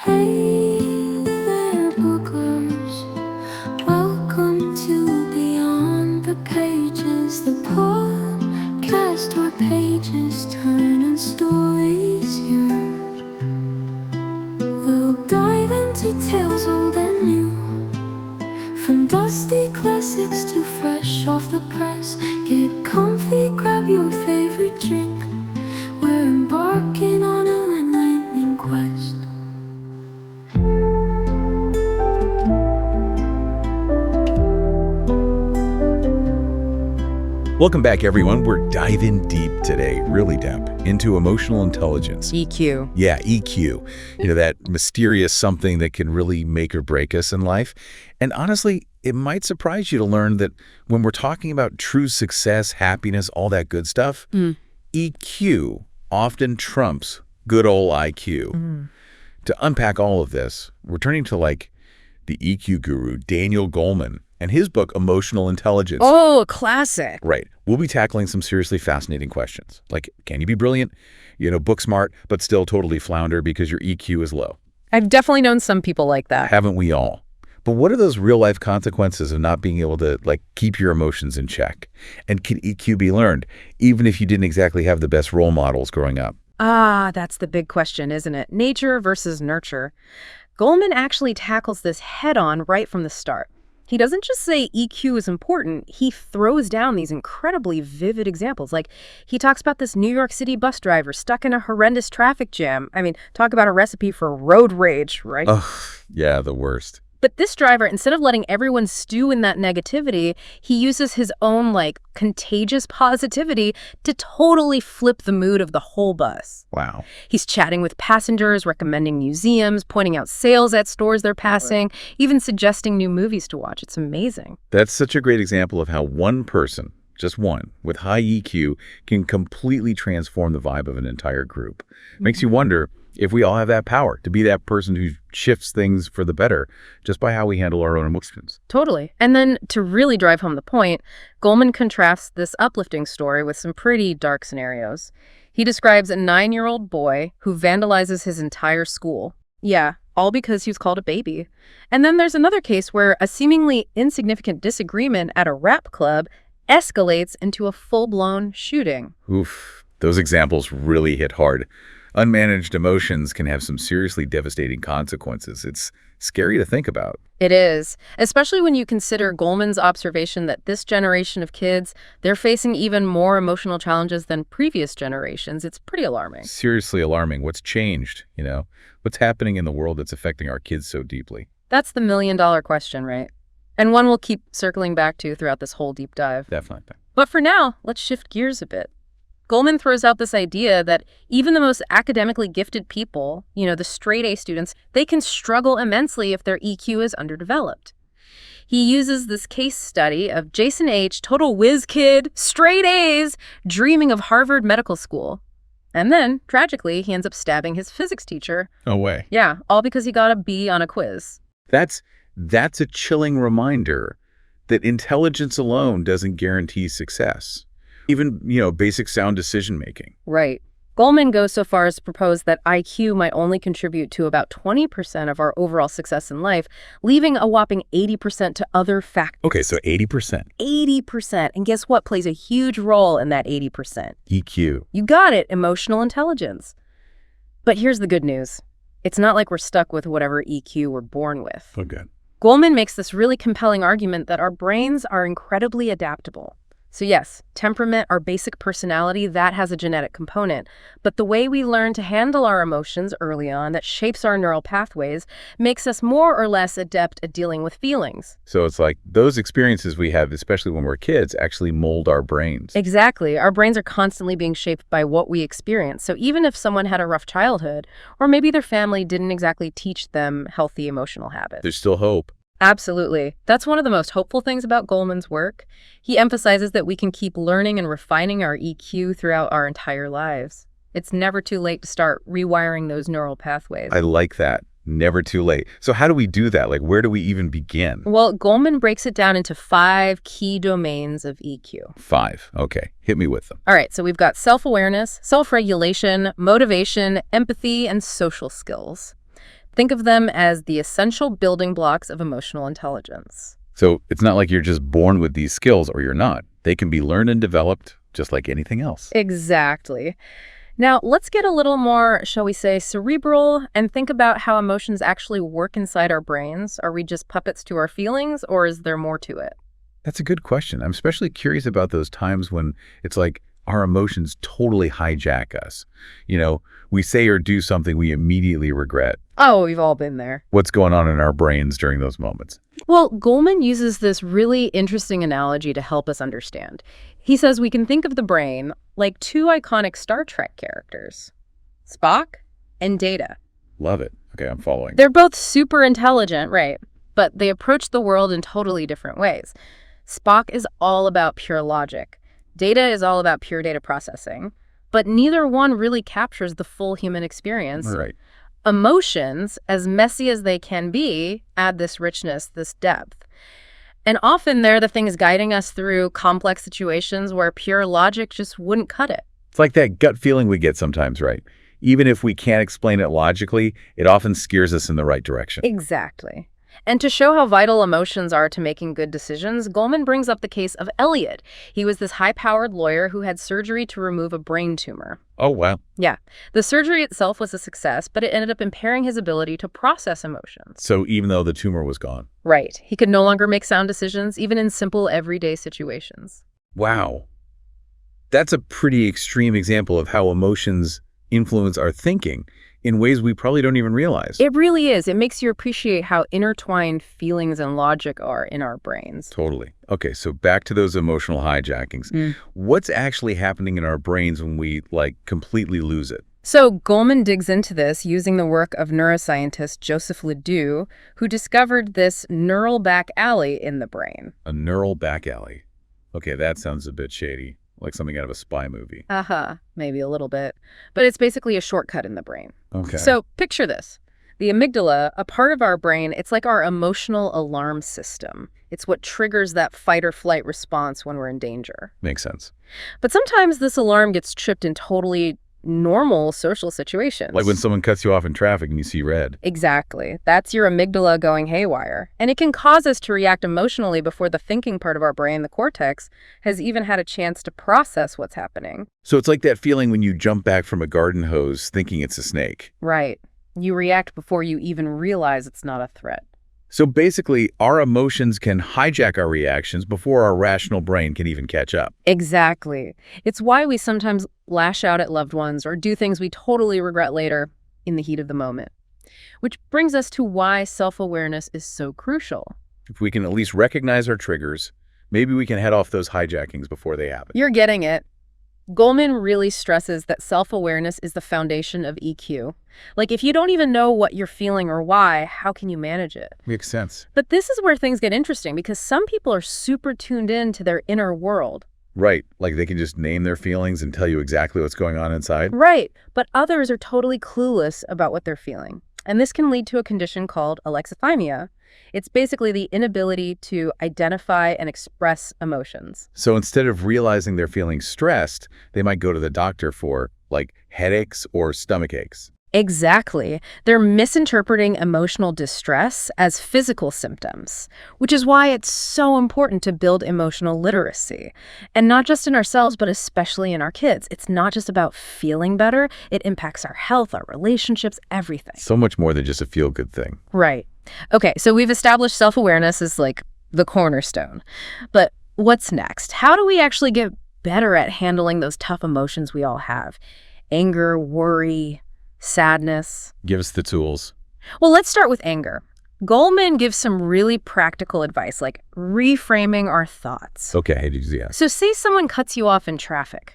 Hey there, bookers. Welcome to Beyond the Pages, the podcast where pages turn and stories yearn. We'll dive into tales old and new, from dusty classics to fresh off the press. Get comfy, grab your favorite drink. We're embarking on a enlightening quest. Welcome back, everyone. We're diving deep today, really deep, into emotional intelligence. EQ. Yeah, EQ. That mysterious something that can really make or break us in life. And honestly, it might surprise you to learn that when we're talking about true success, happiness, all that good stuff, EQ often trumps good old IQ. To unpack all of this, we're turning to the EQ guru, Daniel Goleman, and his book, Emotional Intelligence. Oh, a classic. Right. We'll be tackling some seriously fascinating questions. Like, can you be brilliant, book smart, but still totally flounder because your EQ is low? I've definitely known some people like that. Haven't we all? But what are those real-life consequences of not being able to, keep your emotions in check? And can EQ be learned, even if you didn't exactly have the best role models growing up? Ah, that's the big question, isn't it? Nature versus nurture. Goleman actually tackles this head-on right from the start. He doesn't just say EQ is important, he throws down these incredibly vivid examples. He talks about this New York City bus driver stuck in a horrendous traffic jam. I mean, talk about a recipe for road rage, right? Ugh, yeah, the worst. But this driver, instead of letting everyone stew in that negativity, he uses his own, contagious positivity to totally flip the mood of the whole bus. Wow. He's chatting with passengers, recommending museums, pointing out sales at stores they're passing, even suggesting new movies to watch. It's amazing. That's such a great example of how one person, just one, with high EQ can completely transform the vibe of an entire group. Makes you wonder if we all have that power to be that person who shifts things for the better just by how we handle our own emotions. Totally. And then to really drive home the point, Goleman contrasts this uplifting story with some pretty dark scenarios. He describes a 9-year-old boy who vandalizes his entire school. Yeah, all because he was called a baby. And then there's another case where a seemingly insignificant disagreement at a rap club escalates into a full-blown shooting. Oof, those examples really hit hard. Unmanaged emotions can have some seriously devastating consequences. It's scary to think about. It is, especially when you consider Goleman's observation that this generation of kids, they're facing even more emotional challenges than previous generations. It's pretty alarming. Seriously alarming. What's changed, What's happening in the world that's affecting our kids so deeply? That's the million-dollar question, right? And one we'll keep circling back to throughout this whole deep dive. Definitely. But for now, let's shift gears a bit. Goleman throws out this idea that even the most academically gifted people, the straight-A students, they can struggle immensely if their EQ is underdeveloped. He uses this case study of Jason H., total whiz kid, straight A's, dreaming of Harvard Medical School. And then, tragically, he ends up stabbing his physics teacher. No way. Yeah, all because he got a B on a quiz. That's a chilling reminder that intelligence alone doesn't guarantee success. Even, basic sound decision-making. Right. Goleman goes so far as to propose that IQ might only contribute to about 20% of our overall success in life, leaving a whopping 80% to other factors. Okay, so 80%. 80%. And guess what plays a huge role in that 80%? EQ. You got it, emotional intelligence. But here's the good news. It's not like we're stuck with whatever EQ we're born with. Oh, good. Goleman makes this really compelling argument that our brains are incredibly adaptable. So yes, temperament, our basic personality, that has a genetic component. But the way we learn to handle our emotions early on that shapes our neural pathways makes us more or less adept at dealing with feelings. So it's like those experiences we have, especially when we're kids, actually mold our brains. Exactly. Our brains are constantly being shaped by what we experience. So even if someone had a rough childhood, or maybe their family didn't exactly teach them healthy emotional habits, There's still hope. Absolutely. That's one of the most hopeful things about Goleman's work. He emphasizes that we can keep learning and refining our EQ throughout our entire lives. It's never too late to start rewiring those neural pathways. I like that. Never too late. So how do we do that? Where do we even begin? Well, Goleman breaks it down into 5 key domains of EQ. 5. Okay. Hit me with them. All right. So we've got self-awareness, self-regulation, motivation, empathy, and social skills. Think of them as the essential building blocks of emotional intelligence. So it's not like you're just born with these skills or you're not. They can be learned and developed just like anything else. Exactly. Now, let's get a little more, shall we say, cerebral and think about how emotions actually work inside our brains. Are we just puppets to our feelings, or is there more to it? That's a good question. I'm especially curious about those times when it's like our emotions totally hijack us. We say or do something we immediately regret. Oh, we've all been there. What's going on in our brains during those moments? Well, Goleman uses this really interesting analogy to help us understand. He says we can think of the brain like two iconic Star Trek characters, Spock and Data. Love it. Okay, I'm following. They're both super intelligent, right? But they approach the world in totally different ways. Spock is all about pure logic. Data is all about pure data processing. But neither one really captures the full human experience. Right. Emotions, as messy as they can be, add this richness, this depth. And often they're the things guiding us through complex situations where pure logic just wouldn't cut it. It's like that gut feeling we get sometimes, right? Even if we can't explain it logically, it often steers us in the right direction. Exactly. And to show how vital emotions are to making good decisions, Goleman brings up the case of Elliot. He was this high-powered lawyer who had surgery to remove a brain tumor. Oh, wow. Yeah. The surgery itself was a success, but it ended up impairing his ability to process emotions. So even though the tumor was gone. Right. He could no longer make sound decisions, even in simple everyday situations. Wow. That's a pretty extreme example of how emotions influence our thinking in ways we probably don't even realize. It really is. It makes you appreciate how intertwined feelings and logic are in our brains. Totally. Okay, so back to those emotional hijackings. What's actually happening in our brains when we, completely lose it? So Goleman digs into this using the work of neuroscientist Joseph Ledoux, who discovered this neural back alley in the brain. A neural back alley. Okay, that sounds a bit shady, like something out of a spy movie. Maybe a little bit. But it's basically a shortcut in the brain. Okay. So picture this. The amygdala, a part of our brain, it's like our emotional alarm system. It's what triggers that fight or flight response when we're in danger. Makes sense. But sometimes this alarm gets tripped in totally normal social situations. Like when someone cuts you off in traffic and you see red. Exactly. That's your amygdala going haywire. And it can cause us to react emotionally before the thinking part of our brain, the cortex, has even had a chance to process what's happening. So it's like that feeling when you jump back from a garden hose thinking it's a snake. Right. You react before you even realize it's not a threat. So basically, our emotions can hijack our reactions before our rational brain can even catch up. Exactly. It's why we sometimes lash out at loved ones or do things we totally regret later in the heat of the moment. Which brings us to why self-awareness is so crucial. If we can at least recognize our triggers, maybe we can head off those hijackings before they happen. You're getting it. Goleman really stresses that self-awareness is the foundation of EQ. Like, if you don't even know what you're feeling or why, how can you manage it? Makes sense. But this is where things get interesting because some people are super tuned in to their inner world. Right. Like they can just name their feelings and tell you exactly what's going on inside. Right. But others are totally clueless about what they're feeling. And this can lead to a condition called alexithymia. It's basically the inability to identify and express emotions. So instead of realizing they're feeling stressed, they might go to the doctor for, headaches or stomach aches. Exactly. They're misinterpreting emotional distress as physical symptoms, which is why it's so important to build emotional literacy. And not just in ourselves, but especially in our kids. It's not just about feeling better. It impacts our health, our relationships, everything. So much more than just a feel-good thing. Right. Okay, so we've established self-awareness as the cornerstone. But what's next? How do we actually get better at handling those tough emotions we all have? Anger, worry, sadness. Give us the tools. Well, let's start with anger. Goleman gives some really practical advice, like reframing our thoughts. Okay, yeah. So say someone cuts you off in traffic.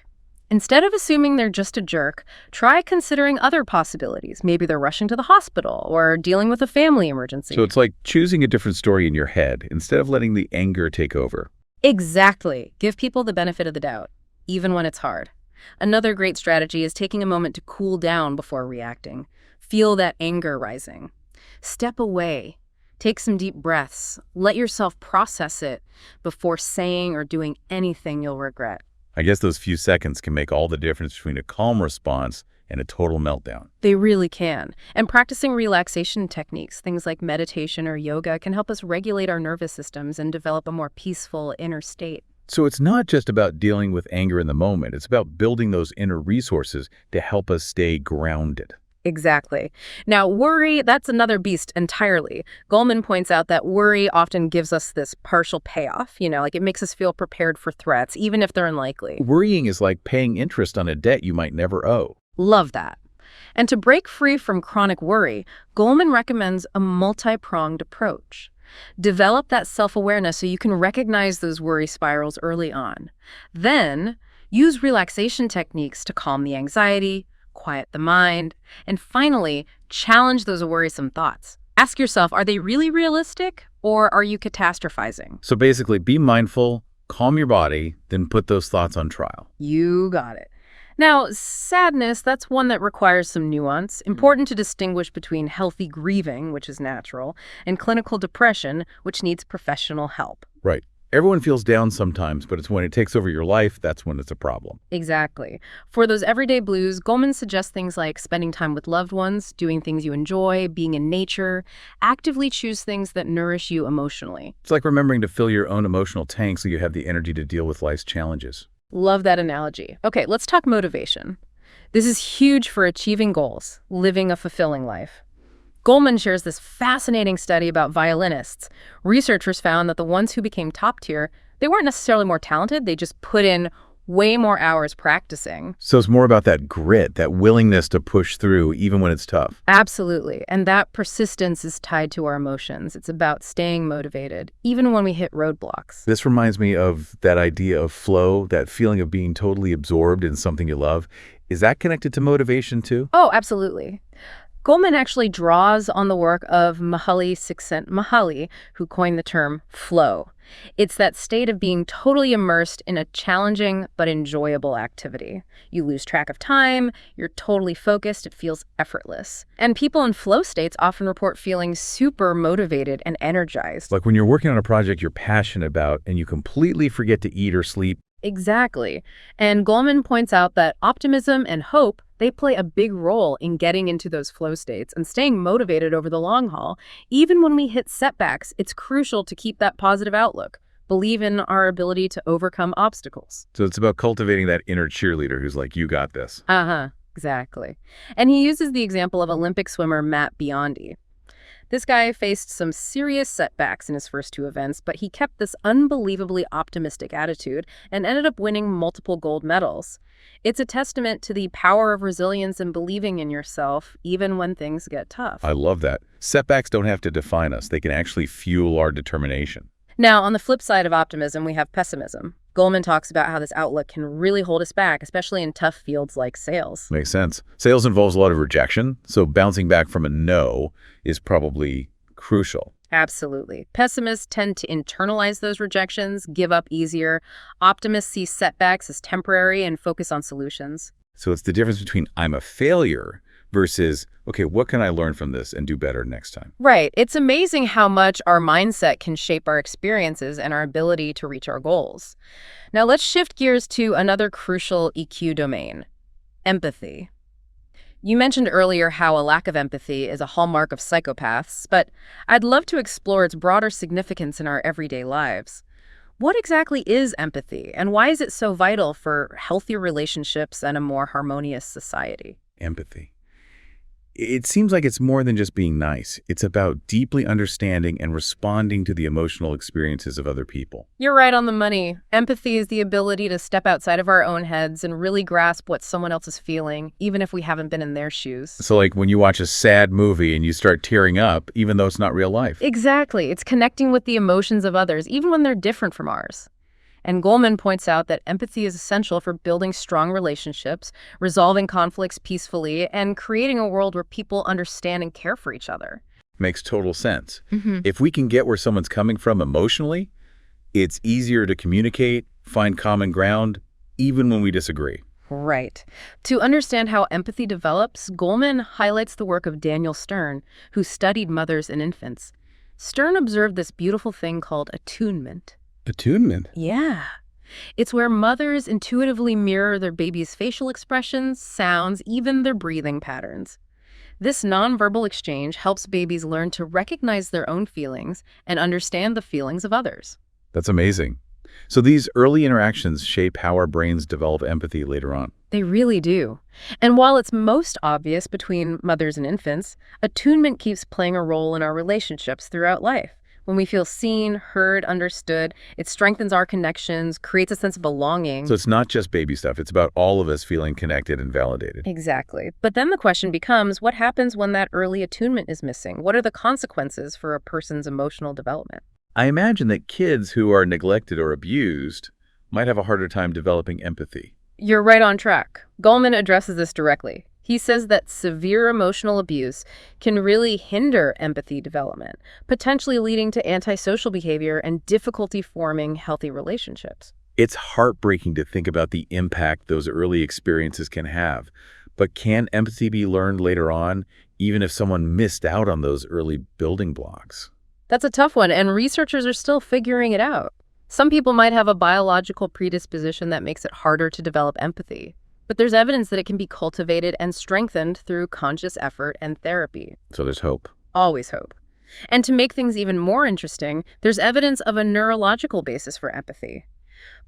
Instead of assuming they're just a jerk, try considering other possibilities. Maybe they're rushing to the hospital or dealing with a family emergency. So it's like choosing a different story in your head instead of letting the anger take over. Exactly. Give people the benefit of the doubt, even when it's hard. Another great strategy is taking a moment to cool down before reacting. Feel that anger rising. Step away. Take some deep breaths. Let yourself process it before saying or doing anything you'll regret. I guess those few seconds can make all the difference between a calm response and a total meltdown. They really can. And practicing relaxation techniques, things like meditation or yoga, can help us regulate our nervous systems and develop a more peaceful inner state. So it's not just about dealing with anger in the moment. It's about building those inner resources to help us stay grounded. Exactly. Now, worry, that's another beast entirely. Goleman points out that worry often gives us this partial payoff, like it makes us feel prepared for threats, even if they're unlikely. Worrying is like paying interest on a debt you might never owe. Love that. And to break free from chronic worry, Goleman recommends a multi-pronged approach. Develop that self-awareness so you can recognize those worry spirals early on. Then, use relaxation techniques to calm the anxiety, quiet the mind, and finally, challenge those worrisome thoughts. Ask yourself, are they really realistic, or are you catastrophizing? So basically, be mindful, calm your body, then put those thoughts on trial. You got it. Now, sadness, that's one that requires some nuance. Important to distinguish between healthy grieving, which is natural, and clinical depression, which needs professional help. Right. Everyone feels down sometimes, but it's when it takes over your life, that's when it's a problem. Exactly. For those everyday blues, Goleman suggests things like spending time with loved ones, doing things you enjoy, being in nature. Actively choose things that nourish you emotionally. It's like remembering to fill your own emotional tank so you have the energy to deal with life's challenges. Love that analogy. Okay, let's talk motivation. This is huge for achieving goals, living a fulfilling life. Goleman shares this fascinating study about violinists. Researchers found that the ones who became top tier, they weren't necessarily more talented, they just put in way more hours practicing. So it's more about that grit, that willingness to push through even when it's tough. Absolutely. And that persistence is tied to our emotions. It's about staying motivated, even when we hit roadblocks. This reminds me of that idea of flow, that feeling of being totally absorbed in something you love. Is that connected to motivation too? Oh, absolutely. Goleman actually draws on the work of Mihaly Csikszentmihalyi, who coined the term flow. It's that state of being totally immersed in a challenging but enjoyable activity. You lose track of time, you're totally focused, it feels effortless. And people in flow states often report feeling super motivated and energized. Like when you're working on a project you're passionate about and you completely forget to eat or sleep. Exactly. And Goleman points out that optimism and hope, they play a big role in getting into those flow states and staying motivated over the long haul. Even when we hit setbacks, it's crucial to keep that positive outlook. Believe in our ability to overcome obstacles. So it's about cultivating that inner cheerleader who's like, you got this. Exactly. And he uses the example of Olympic swimmer Matt Biondi. This guy faced some serious setbacks in his first two events, but he kept this unbelievably optimistic attitude and ended up winning multiple gold medals. It's a testament to the power of resilience and believing in yourself, even when things get tough. I love that. Setbacks don't have to define us. They can actually fuel our determination. Now, on the flip side of optimism, we have pessimism. Goleman talks about how this outlook can really hold us back, especially in tough fields like sales. Makes sense. Sales involves a lot of rejection, so bouncing back from a no is probably crucial. Absolutely. Pessimists tend to internalize those rejections, give up easier. Optimists see setbacks as temporary and focus on solutions. So it's the difference between I'm a failure versus, okay, what can I learn from this and do better next time? Right. It's amazing how much our mindset can shape our experiences and our ability to reach our goals. Now let's shift gears to another crucial EQ domain, empathy. You mentioned earlier how a lack of empathy is a hallmark of psychopaths, but I'd love to explore its broader significance in our everyday lives. What exactly is empathy, and why is it so vital for healthier relationships and a more harmonious society? Empathy. It seems like it's more than just being nice. It's about deeply understanding and responding to the emotional experiences of other people. You're right on the money. Empathy is the ability to step outside of our own heads and really grasp what someone else is feeling, even if we haven't been in their shoes. So like when you watch a sad movie and you start tearing up, even though it's not real life. Exactly. It's connecting with the emotions of others, even when they're different from ours. And Goleman points out that empathy is essential for building strong relationships, resolving conflicts peacefully, and creating a world where people understand and care for each other. Makes total sense. If we can get where someone's coming from emotionally, it's easier to communicate, find common ground, even when we disagree. Right. To understand how empathy develops, Goleman highlights the work of Daniel Stern, who studied mothers and infants. Stern observed this beautiful thing called attunement. Attunement? Yeah. It's where mothers intuitively mirror their baby's facial expressions, sounds, even their breathing patterns. This nonverbal exchange helps babies learn to recognize their own feelings and understand the feelings of others. That's amazing. So these early interactions shape how our brains develop empathy later on. They really do. And while it's most obvious between mothers and infants, attunement keeps playing a role in our relationships throughout life. When we feel seen, heard, understood, it strengthens our connections, creates a sense of belonging. So it's not just baby stuff. It's about all of us feeling connected and validated. Exactly. But then the question becomes, what happens when that early attunement is missing? What are the consequences for a person's emotional development? I imagine that kids who are neglected or abused might have a harder time developing empathy. You're right on track. Goleman addresses this directly. He says that severe emotional abuse can really hinder empathy development, potentially leading to antisocial behavior and difficulty forming healthy relationships. It's heartbreaking to think about the impact those early experiences can have. But can empathy be learned later on, even if someone missed out on those early building blocks? That's a tough one, and researchers are still figuring it out. Some people might have a biological predisposition that makes it harder to develop empathy. But there's evidence that it can be cultivated and strengthened through conscious effort and therapy. So there's hope. Always hope. And to make things even more interesting, there's evidence of a neurological basis for empathy.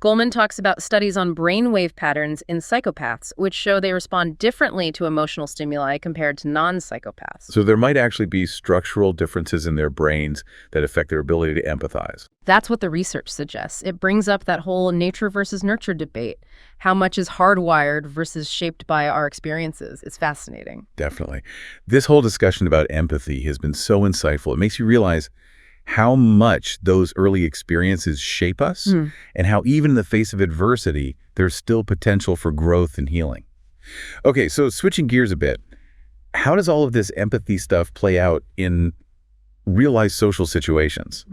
Goleman talks about studies on brainwave patterns in psychopaths, which show they respond differently to emotional stimuli compared to non-psychopaths. So there might actually be structural differences in their brains that affect their ability to empathize. That's what the research suggests. It brings up that whole nature versus nurture debate. How much is hardwired versus shaped by our experiences? It's fascinating. Definitely. This whole discussion about empathy has been so insightful. It makes you realize how much those early experiences shape us and how even in the face of adversity, there's still potential for growth and healing. Okay, so switching gears a bit, how does all of this empathy stuff play out in real-life social situations?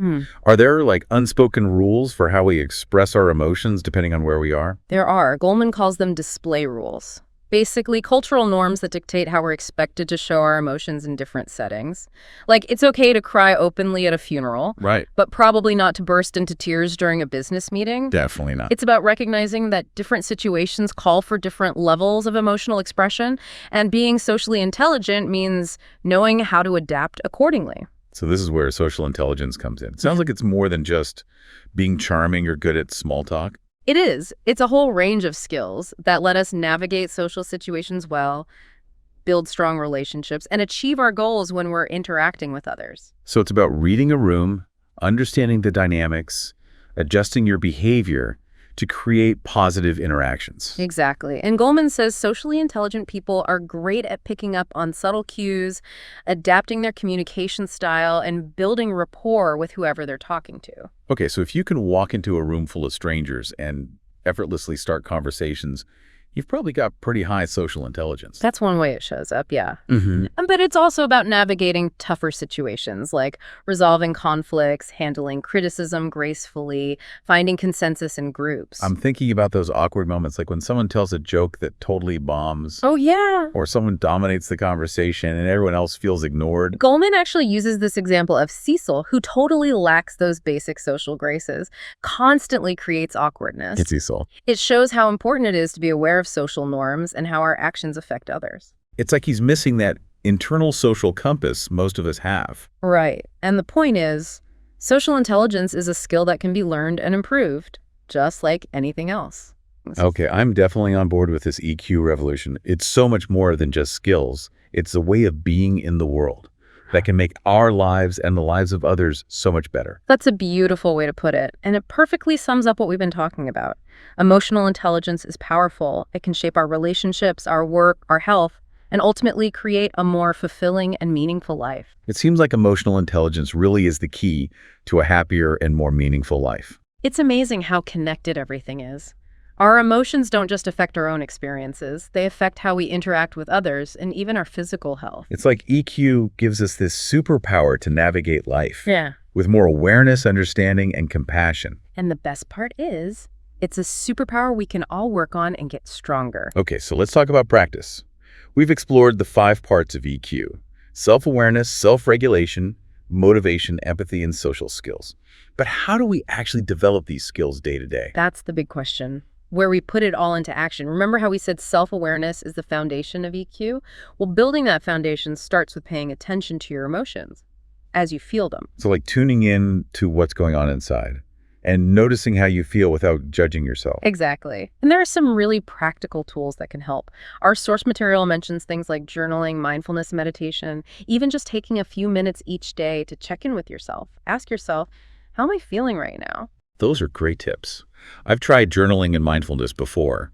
Are there like unspoken rules for how we express our emotions depending on where we are? There are. Goleman calls them display rules. Basically, cultural norms that dictate how we're expected to show our emotions in different settings. Like, it's okay to cry openly at a funeral, Right. but probably not to burst into tears during a business meeting. Definitely not. It's about recognizing that different situations call for different levels of emotional expression, and being socially intelligent means knowing how to adapt accordingly. So this is where social intelligence comes in. It sounds like it's more than just being charming or good at small talk. It is. It's a whole range of skills that let us navigate social situations well, build strong relationships, and achieve our goals when we're interacting with others. So it's about reading a room, understanding the dynamics, adjusting your behavior to create positive interactions. Exactly. And Goleman says socially intelligent people are great at picking up on subtle cues, adapting their communication style, and building rapport with whoever they're talking to. Okay, so if you can walk into a room full of strangers and effortlessly start conversations, you've probably got pretty high social intelligence. That's one way it shows up, yeah. Mm-hmm. But it's also about navigating tougher situations, like resolving conflicts, handling criticism gracefully, finding consensus in groups. I'm thinking about those awkward moments, like when someone tells a joke that totally bombs, Oh, yeah. or someone dominates the conversation and everyone else feels ignored. Goleman actually uses this example of Cecil, who totally lacks those basic social graces, constantly creates awkwardness. It's Cecil. It shows how important it is to be aware of social norms and how our actions affect others. It's like he's missing that internal social compass most of us have. Right. And the point is, social intelligence is a skill that can be learned and improved, just like anything else. Okay, I'm definitely on board with this EQ revolution. It's so much more than just skills. It's a way of being in the world that can make our lives and the lives of others so much better. That's a beautiful way to put it, and it perfectly sums up what we've been talking about. Emotional intelligence is powerful. It can shape our relationships, our work, our health, and ultimately create a more fulfilling and meaningful life. It seems like emotional intelligence really is the key to a happier and more meaningful life. It's amazing how connected everything is. Our emotions don't just affect our own experiences, they affect how we interact with others and even our physical health. It's like EQ gives us this superpower to navigate life. Yeah. With more awareness, understanding, and compassion. And the best part is, it's a superpower we can all work on and get stronger. Okay, so let's talk about practice. We've explored the 5 parts of EQ: self-awareness, self-regulation, motivation, empathy, and social skills. But how do we actually develop these skills day to day? That's the big question, where we put it all into action. Remember how we said self-awareness is the foundation of EQ? Well, building that foundation starts with paying attention to your emotions as you feel them. So like tuning in to what's going on inside and noticing how you feel without judging yourself. Exactly. And there are some really practical tools that can help. Our source material mentions things like journaling, mindfulness meditation, even just taking a few minutes each day to check in with yourself. Ask yourself, how am I feeling right now? Those are great tips. I've tried journaling and mindfulness before,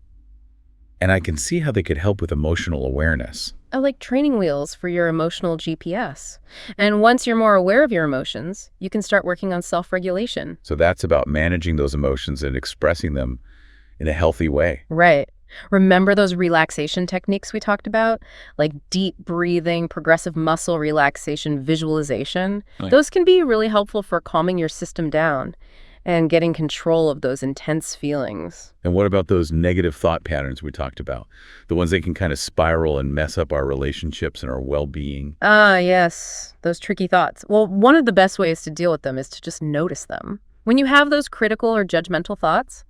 and I can see how they could help with emotional awareness. I like training wheels for your emotional GPS. And once you're more aware of your emotions, you can start working on self-regulation. So that's about managing those emotions and expressing them in a healthy way. Right. Remember those relaxation techniques we talked about? Like deep breathing, progressive muscle relaxation, visualization? Right. Those can be really helpful for calming your system down and getting control of those intense feelings. And what about those negative thought patterns we talked about? The ones that can kind of spiral and mess up our relationships and our well-being. Ah, yes, those tricky thoughts. Well, one of the best ways to deal with them is to just notice them. When you have those critical or judgmental thoughts,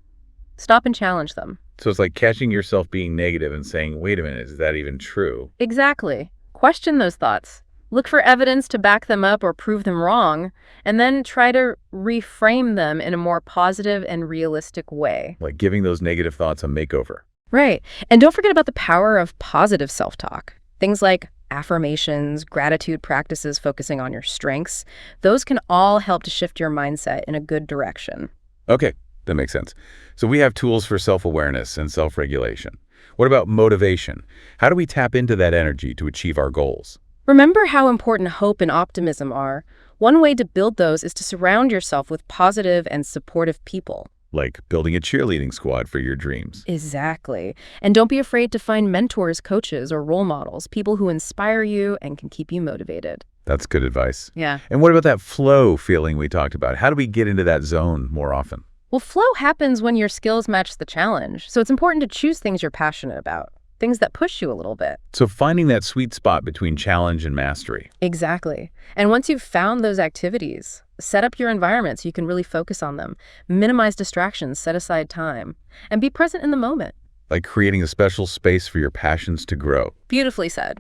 stop and challenge them. So it's like catching yourself being negative and saying, wait a minute, is that even true? Exactly. Question those thoughts. Look for evidence to back them up or prove them wrong, and then try to reframe them in a more positive and realistic way. Like giving those negative thoughts a makeover. Right. And don't forget about the power of positive self-talk. Things like affirmations, gratitude practices focusing on your strengths. Those can all help to shift your mindset in a good direction. Okay, that makes sense. So we have tools for self-awareness and self-regulation. What about motivation? How do we tap into that energy to achieve our goals? Remember how important hope and optimism are. One way to build those is to surround yourself with positive and supportive people. Like building a cheerleading squad for your dreams. Exactly. And don't be afraid to find mentors, coaches, or role models, people who inspire you and can keep you motivated. That's good advice. Yeah. And what about that flow feeling we talked about? How do we get into that zone more often? Well, flow happens when your skills match the challenge. So it's important to choose things you're passionate about, things that push you a little bit. So finding that sweet spot between challenge and mastery. Exactly. And once you've found those activities, set up your environment so you can really focus on them, minimize distractions, set aside time, and be present in the moment. Like creating a special space for your passions to grow. Beautifully said.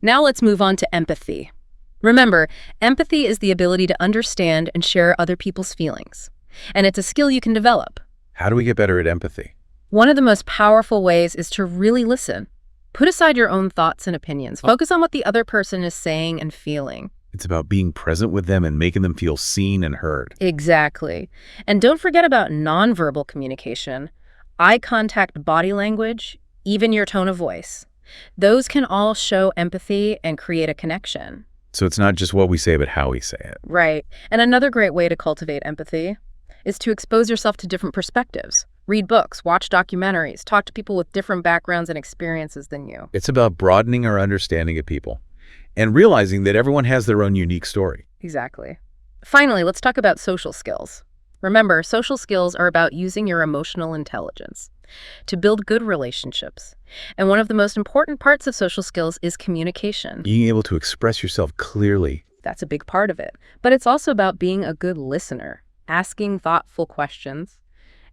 Now let's move on to empathy. Remember, empathy is the ability to understand and share other people's feelings. And it's a skill you can develop. How do we get better at empathy? One of the most powerful ways is to really listen. Put aside your own thoughts and opinions. Focus on what the other person is saying and feeling. It's about being present with them and making them feel seen and heard. Exactly. And don't forget about nonverbal communication, eye contact, body language, even your tone of voice. Those can all show empathy and create a connection. So it's not just what we say, but how we say it. Right. And another great way to cultivate empathy is to expose yourself to different perspectives. Read books, watch documentaries, talk to people with different backgrounds and experiences than you. It's about broadening our understanding of people and realizing that everyone has their own unique story. Exactly. Finally, let's talk about social skills. Remember, social skills are about using your emotional intelligence to build good relationships. And one of the most important parts of social skills is communication. Being able to express yourself clearly. That's a big part of it. But it's also about being a good listener, asking thoughtful questions,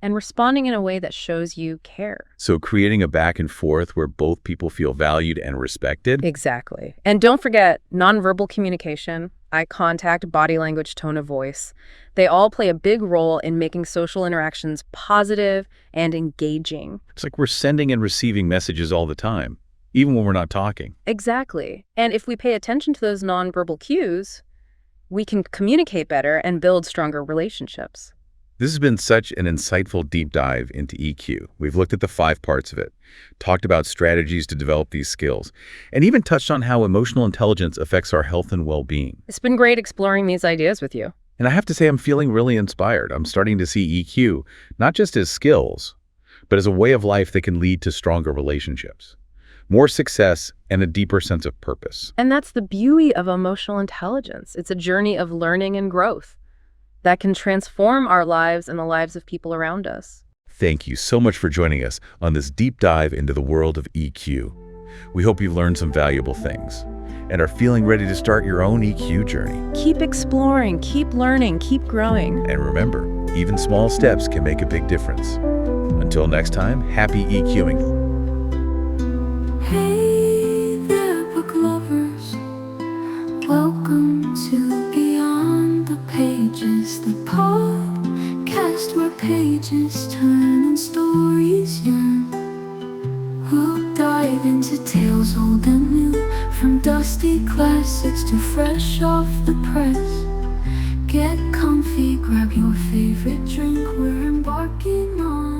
and responding in a way that shows you care. So creating a back and forth where both people feel valued and respected. Exactly. And don't forget nonverbal communication, eye contact, body language, tone of voice. They all play a big role in making social interactions positive and engaging. It's like we're sending and receiving messages all the time, even when we're not talking. Exactly. And if we pay attention to those nonverbal cues, we can communicate better and build stronger relationships. This has been such an insightful deep dive into EQ. We've looked at the 5 parts of it, talked about strategies to develop these skills, and even touched on how emotional intelligence affects our health and well-being. It's been great exploring these ideas with you. And I have to say I'm feeling really inspired. I'm starting to see EQ not just as skills, but as a way of life that can lead to stronger relationships, more success, and a deeper sense of purpose. And that's the beauty of emotional intelligence. It's a journey of learning and growth that can transform our lives and the lives of people around us. Thank you so much for joining us on this deep dive into the world of EQ. We hope you've learned some valuable things. and are feeling ready to start your own EQ journey. Keep exploring, keep learning, keep growing. And remember, even small steps can make a big difference. Until next time, happy EQing. Hey there, book lovers. Welcome to Beyond the Pages, the podcast where pages turn and stories yearn. We'll dive into tales old and new, from dusty classics to fresh off the press. Get comfy, grab your favorite drink, we're embarking on